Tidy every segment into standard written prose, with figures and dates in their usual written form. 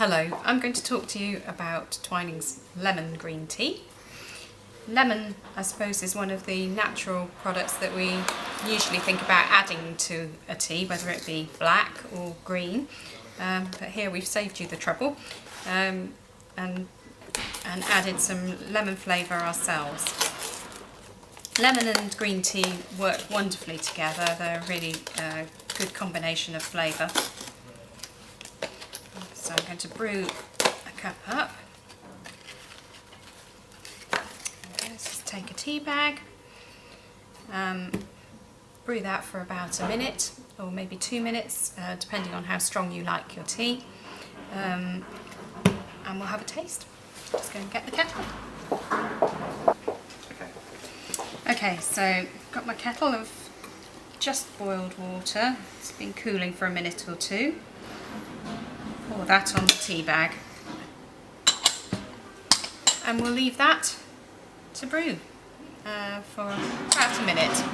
Hello, I'm going to talk to you about Twinings lemon green tea. Lemon, I suppose, is one of the natural products that we usually think about adding to a tea, whether it be black or green. But here we've saved you the trouble and added some lemon flavour ourselves. Lemon and green tea work wonderfully together. They're a really good combination of flavour. So I'm going to brew a cup up. Let's just take a tea bag, brew that for about a minute or maybe 2 minutes, depending on how strong you like your tea, and we'll have a taste. Just go and get the kettle. Okay, so got my kettle of just boiled water. It's been cooling for a minute or two. Pour that on the tea bag, and we'll leave that to brew for about a minute.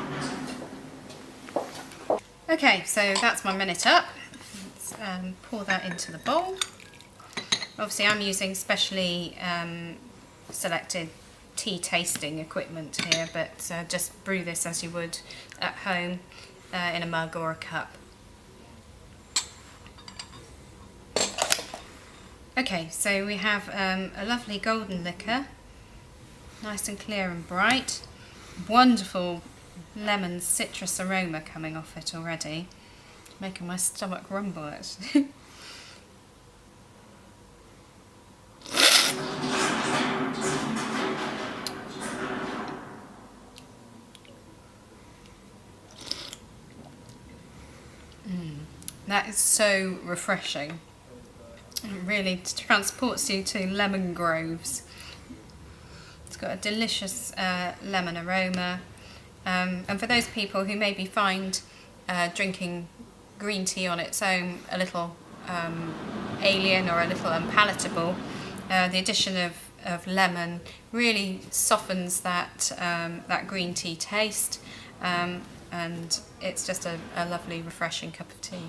Okay, so that's my minute up. Let's pour that into the bowl. Obviously I'm using specially selected tea tasting equipment here, but just brew this as you would at home in a mug or a cup. Okay, so we have a lovely golden liquor, nice and clear and bright. Wonderful lemon citrus aroma coming off it already, making my stomach rumble actually. That is so refreshing. It really transports you to lemon groves. It's got a delicious lemon aroma, and for those people who maybe find drinking green tea on its own a little alien or a little unpalatable, the addition of lemon really softens that green tea taste, and it's just a lovely refreshing cup of tea.